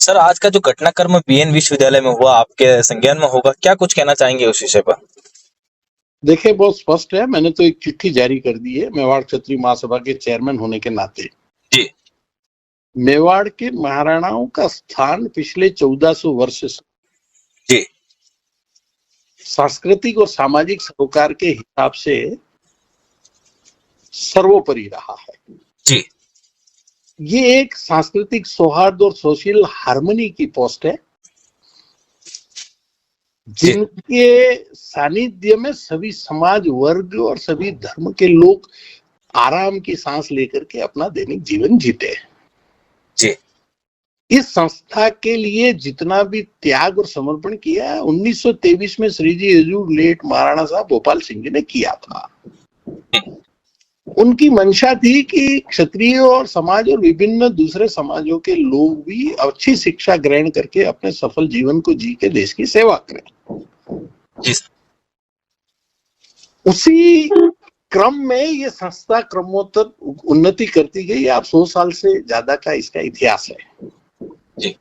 Sir, आज का जो घटनाक्रम बीएन विश्वविद्यालय में हुआ, आपके संज्ञान में होगा, क्या कुछ कहना चाहेंगे उस विषय पर? देखिए, बहुत स्पष्ट है। मैंने तो एक चिट्ठी जारी कर दी है मेवाड़ क्षत्रिय महासभा के चेयरमैन होने के नाते। जी। मेवाड़ के महाराणाओं का स्थान पिछले 1400 वर्ष से जी। सांस्कृतिक और सामाजिक सरोकार के हिसाब से सर्वोपरि रहा है। जी। ये एक सांस्कृतिक सौहार्द और सोशल हार्मनी की पोस्ट है, जी। जिनके सानिध्य में सभी समाज वर्ग और सभी धर्म के लोग आराम की सांस लेकर के अपना दैनिक जीवन जीते हैं। जी। इस संस्था के लिए जितना भी त्याग और समर्पण किया है 1923 में श्री जी हजूर लेट महाराणा साहब भोपाल सिंह जी ने किया था। उनकी मंशा थी कि क्षत्रिय और समाज और विभिन्न दूसरे समाजों के लोग भी अच्छी शिक्षा ग्रहण करके अपने सफल जीवन को जी के देश की सेवा करें। जी। उसी क्रम में ये संस्था क्रमोत्तर उन्नति करती गई। आप 100 साल से ज्यादा का इसका इतिहास है। जी।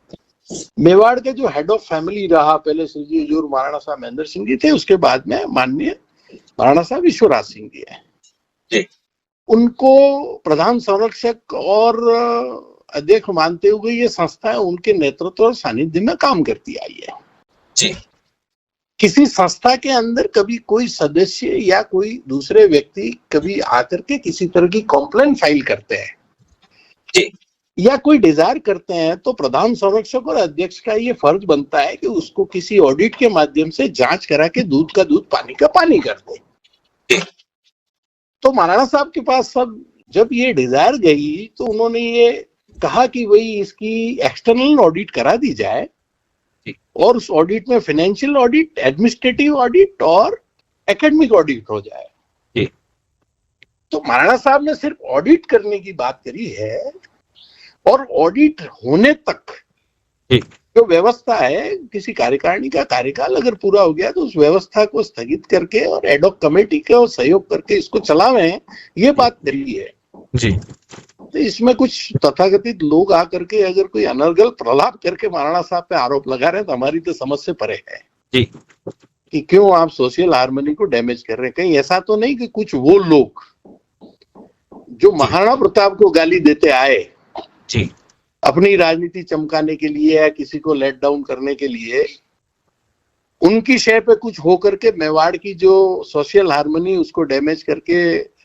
मेवाड़ के जो हेड ऑफ फैमिली रहा, पहले श्री जी हजूर महाराणा साहब महेंद्र सिंह जी थे, उसके बाद में माननीय महाराणा साहब विश्वराज सिंह जी है। जी। उनको प्रधान संरक्षक और अध्यक्ष मानते हुए ये संस्था उनके नेतृत्व और सानिध्य में काम करती आई है। जी। किसी संस्था के अंदर कभी कोई सदस्य या कोई दूसरे व्यक्ति कभी आकर के किसी तरह की कंप्लेंट फाइल करते हैं जी। या कोई डिजायर करते हैं, तो प्रधान संरक्षक और अध्यक्ष का ये फर्ज बनता है कि उसको किसी ऑडिट के माध्यम से जांच करा के दूध का दूध पानी का पानी कर दे। तो महाराणा साहब के पास सब जब ये डिजायर गई तो उन्होंने ये कहा कि वही इसकी एक्सटर्नल ऑडिट करा दी जाए और उस ऑडिट में फाइनेंशियल ऑडिट, एडमिनिस्ट्रेटिव ऑडिट और एकेडमिक ऑडिट हो जाए। तो महाराणा साहब ने सिर्फ ऑडिट करने की बात करी है और ऑडिट होने तक जो व्यवस्था है, किसी कार्यकारिणी का कार्यकाल अगर पूरा हो गया तो उस व्यवस्था को स्थगित करके और एडॉक कमेटी के सहयोग करके इसको चलावें, ये बात करी है जी। तो इसमें कुछ तथाकथित लोग आकर के अगर कोई अनर्गल प्रलाप करके महाराणा साहब पे आरोप लगा रहे हैं तो हमारी तो समझ से परे है जी। कि क्यों आप सोशल हार्मनी को डैमेज कर रहे हैं। कहीं ऐसा तो नहीं कि कुछ वो लोग जो महाराणा प्रताप को गाली देते आए जी। अपनी राजनीति चमकाने के लिए या किसी को लेट डाउन करने के लिए, उनकी शय पे कुछ होकर के मेवाड़ की जो सोशल हार्मनी उसको डैमेज करके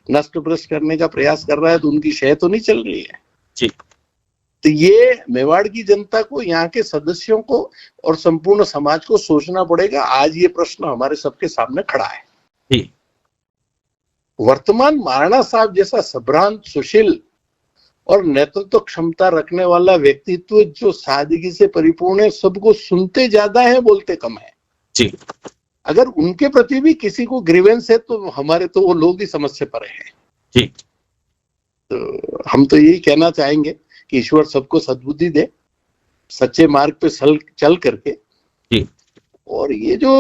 नष्ट भ्रष्ट करने का प्रयास कर रहा है, तो उनकी शय तो नहीं चल रही है जी। तो ये मेवाड़ की जनता को, यहाँ के सदस्यों को और संपूर्ण समाज को सोचना पड़ेगा। आज ये प्रश्न हमारे सबके सामने खड़ा है जी। वर्तमान महाराणा साहब जैसा सभ्रांत, सुशील और नेतृत्व क्षमता रखने वाला व्यक्तित्व जो सादगी से परिपूर्ण है, सबको सुनते ज्यादा है, बोलते कम है जी। अगर उनके प्रति भी किसी को ग्रीवेंस है तो हमारे तो वो लोग ही समझ से परे हैं जी। तो हम तो यही कहना चाहेंगे कि ईश्वर सबको सद्बुद्धि दे, सच्चे मार्ग पे चल करके जी। और ये जो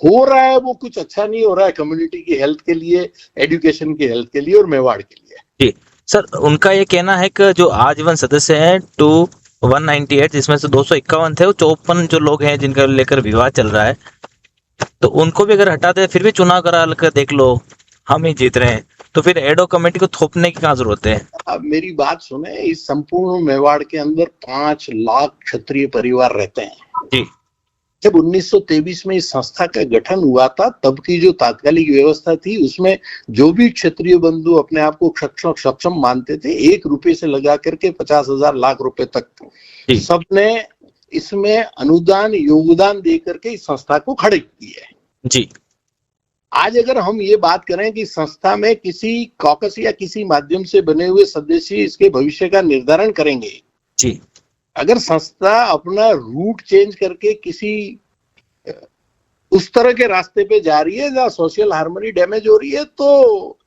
हो रहा है वो कुछ अच्छा नहीं हो रहा है कम्युनिटी की हेल्थ के लिए, एजुकेशन की हेल्थ के लिए और मेवाड़ के लिए। जी सर, उनका ये कहना है कि जो आजीवन सदस्य हैं 198, जिसमें से 251 थे, वो 54 जो लोग हैं जिनका लेकर विवाद चल रहा है, तो उनको भी अगर हटा दे फिर भी चुनाव करा कर देख लो, हम ही जीत रहे हैं, तो फिर एडो कमेटी को थोपने की क्या जरूरत है? अब मेरी बात सुने, इस संपूर्ण मेवाड़ के अंदर 5 लाख क्षत्रिय परिवार रहते हैं जी। जब 1923 में इस संस्था का गठन हुआ था, तब की जो तात्कालिक व्यवस्था थी उसमें जो भी क्षत्रिय बंधु अपने आप को सक्षम मानते थे, 1 रुपए से लगा करके 50,000 लाख रुपए तक सबने इसमें अनुदान योगदान दे करके इस संस्था को खड़े की है जी। आज अगर हम ये बात करें कि संस्था में किसी कॉकस या किसी माध्यम से बने हुए सदस्य इसके भविष्य का निर्धारण करेंगे जी, अगर संस्था अपना रूट चेंज करके किसी उस तरह के रास्ते पे जा रही है जहाँ सोशल हार्मनी डैमेज हो रही है, तो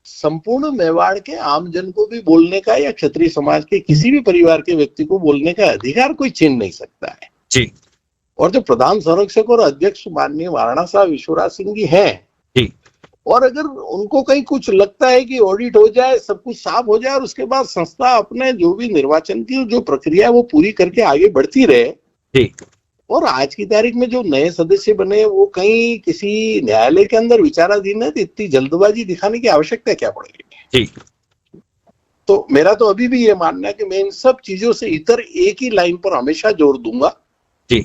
संपूर्ण मेवाड़ के आमजन को भी बोलने का या क्षत्रिय समाज के किसी भी परिवार के व्यक्ति को बोलने का अधिकार कोई छीन नहीं सकता है जी। और जो प्रधान संरक्षक और अध्यक्ष माननीय महाराणा साहब विश्वराज सिंह जी हैं, और अगर उनको कहीं कुछ लगता है कि ऑडिट हो जाए, सब कुछ साफ हो जाए और उसके बाद संस्था अपने जो भी निर्वाचन की जो प्रक्रिया है वो पूरी करके आगे बढ़ती रहे। जी और आज की तारीख में जो नए सदस्य बने वो कहीं किसी न्यायालय के अंदर विचाराधीन है, तो इतनी जल्दबाजी दिखाने की आवश्यकता क्या पड़ेगी। जी तो मेरा तो अभी भी ये मानना है कि मैं इन सब चीजों से इतर एक ही लाइन पर हमेशा जोर दूंगा जी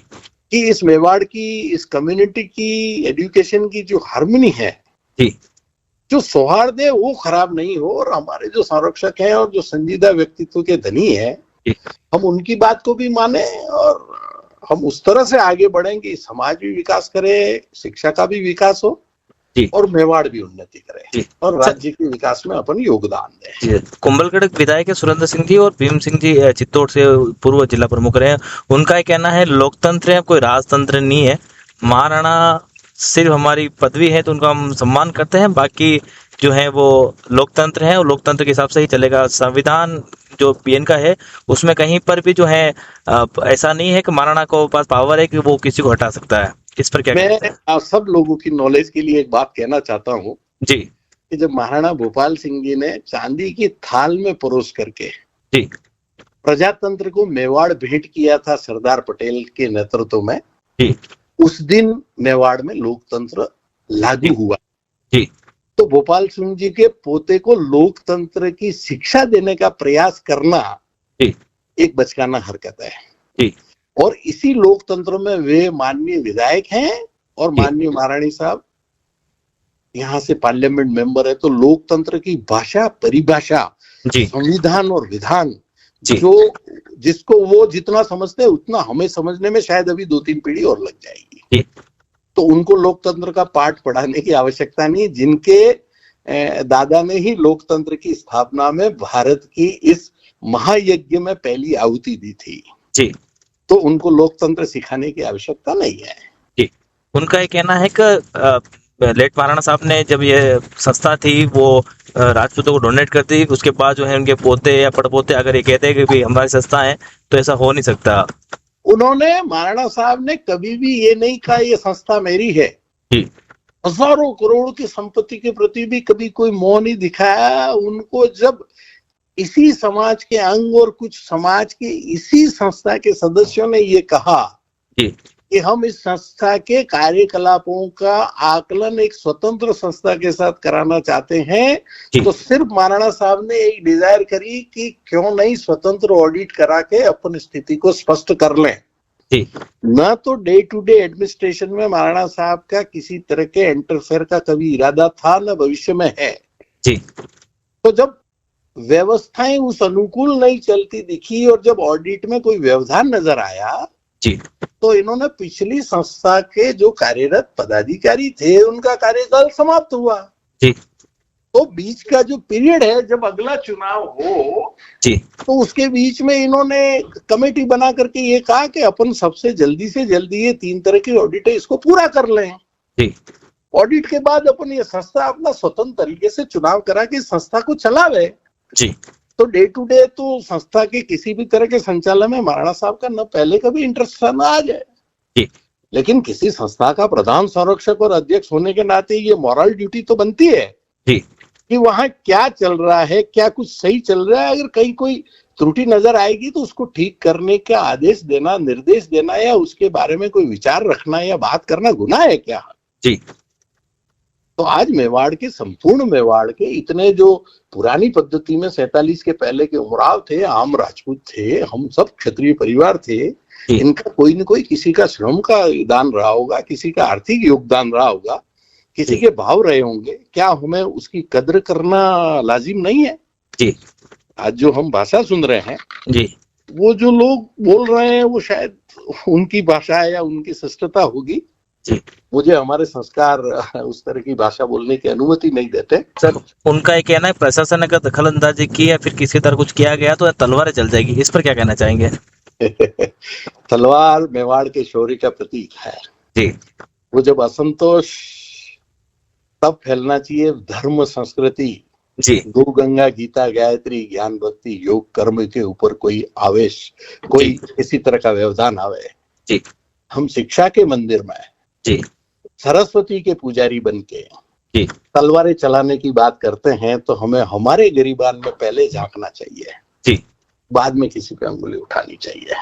कि इस मेवाड़ की, इस कम्युनिटी की एजुकेशन की जो हार्मनी है, जी जो सौहार्द है, वो खराब नहीं हो। और हमारे जो संरक्षक हैं और जो संजीदा व्यक्तित्व के धनी है, जी हम उनकी बात को भी माने और हम उस तरह से आगे बढ़ेंगे, समाज भी विकास करे, शिक्षा का भी विकास हो जी और मेवाड़ भी उन्नति करे जी और राज्य के विकास में अपन योगदान दें। जी कुंभलगढ़ विधायक सुरेंद्र सिंह जी और भीम सिंह जी चित्तौड़ से पूर्व जिला प्रमुख रहे हैं। उनका ये कहना है लोकतंत्र है, कोई राजतंत्र नहीं है। महाराणा सिर्फ हमारी पदवी है तो उनका हम सम्मान करते हैं, बाकी जो है वो लोकतंत्र है और लोकतंत्र के हिसाब से ही चलेगा। संविधान जो पीएन का है उसमें कहीं पर भी जो है ऐसा नहीं है कि महाराणा को पास पावर है कि वो किसी को हटा सकता है। इस पर क्या कहते हैं? मैं आप सब लोगों की नॉलेज के लिए एक बात कहना चाहता हूँ जी कि जब महाराणा भोपाल सिंह जी ने चांदी की थाल में परोस करके जी प्रजातंत्र को मेवाड़ भेंट किया था सरदार पटेल के नेतृत्व में, जी उस दिन मेवाड़ में लोकतंत्र लागू हुआ। जी तो भोपाल सिंह जी के पोते को लोकतंत्र की शिक्षा देने का प्रयास करना जी एक बचकाना हरकत है। जी और इसी लोकतंत्र में वे माननीय विधायक हैं और माननीय महारानी साहब यहाँ से पार्लियामेंट मेंबर है। तो लोकतंत्र की भाषा, परिभाषा, जी संविधान और विधान जी जो जिसको वो जितना समझते हैं उतना हमें समझने में शायद अभी 2-3 पीढ़ी और लग जाएगी। जी तो उनको लोकतंत्र का पाठ पढ़ाने की आवश्यकता नहीं। जिनके दादा ने ही लोकतंत्र की स्थापना में भारत की इस महायज्ञ में पहली आहुति दी थी, जी तो उनको लोकतंत्र सिखाने की आवश्यकता नहीं है। जी उनका ये कहना है कि लेट महाराणा साहब ने जब ये संस्था थी वो राजपूतों को डोनेट करती, उसके बाद जो है उनके पोते या पड़पोते अगर ये कहते हैं कि भाई हमारी संस्था है तो ऐसा हो नहीं सकता। उन्होंने, महाराणा साहब ने कभी भी ये नहीं कहा ये संस्था मेरी है। जी हजारों करोड़ की संपत्ति के प्रति भी कभी कोई मोह नहीं दिखाया। उनको जब इसी समाज के अंग और कुछ समाज के इसी संस्था के सदस्यों ने ये कहा जी कि हम इस संस्था के कार्यकलापों का आकलन एक स्वतंत्र संस्था के साथ कराना चाहते हैं, तो सिर्फ महाराणा साहब ने एक डिजायर करी कि क्यों नहीं स्वतंत्र ऑडिट करा के अपन स्थिति को स्पष्ट कर लें। न तो डे टू डे एडमिनिस्ट्रेशन में महाराणा साहब का किसी तरह के इंटरफेयर का कभी इरादा था, न भविष्य में है। तो जब व्यवस्थाएं उस अनुकूल नहीं चलती दिखी और जब ऑडिट में कोई व्यवधान नजर आया तो इन्होंने पिछली संस्था के जो कार्यरत पदाधिकारी थे उनका कार्यकाल समाप्त हुआ। तो बीच का जो पीरियड है, जब अगला चुनाव हो तो उसके बीच में इन्होंने कमेटी बना करके ये कहा कि अपन सबसे जल्दी से जल्दी ये 3 तरह की ऑडिट है इसको पूरा कर लें। ऑडिट के बाद अपन ये संस्था अपना स्वतंत्र तरीके से चुनाव करा के संस्था को चलावे। तो डे टू डे तो संस्था के किसी भी तरह के संचालन में महाराणा साहब का न पहले कभी इंटरेस्ट था, न आ जाए। लेकिन किसी संस्था का प्रधान संरक्षक और अध्यक्ष होने के नाते ये मॉरल ड्यूटी तो बनती है कि वहां क्या चल रहा है, क्या कुछ सही चल रहा है। अगर कहीं कोई त्रुटि नजर आएगी तो उसको ठीक करने का आदेश देना, निर्देश देना या उसके बारे में कोई विचार रखना या बात करना गुनाह है क्या? तो आज मेवाड़ के, संपूर्ण मेवाड़ के इतने जो पुरानी पद्धति में 47 के पहले के उमराव थे, आम राजपूत थे, हम सब क्षत्रिय परिवार थे, इनका कोई न कोई किसी का श्रम का दान रहा होगा, किसी का आर्थिक योगदान रहा होगा, किसी के भाव रहे होंगे। क्या हमें उसकी कद्र करना लाजिम नहीं है? आज जो हम भाषा सुन रहे हैं वो जो लोग बोल रहे हैं वो शायद उनकी भाषा या उनकी शिष्टता होगी। मुझे हमारे संस्कार उस तरह की भाषा बोलने की अनुमति नहीं देते। सर, उनका ये कहना है प्रशासन ने अगर दखल अंदाजी की या फिर किसी तरह कुछ किया गया तो तलवारें चल जाएगी। इस पर क्या कहना चाहेंगे? तलवार मेवाड़ के शौर्य का प्रतीक है। वो जब असंतोष तब फैलना चाहिए धर्म, संस्कृति, गौ, गंगा, गीता, गायत्री, ज्ञान, भक्ति, योग, कर्म के ऊपर कोई आवेश, कोई किसी तरह का व्यवधान आवे। हम शिक्षा के मंदिर में सरस्वती के पुजारी बन के जी। तलवारें चलाने की बात करते हैं तो हमें हमारे गिरीबान में पहले झांकना चाहिए, जी। बाद में किसी पे अंगुली उठानी चाहिए।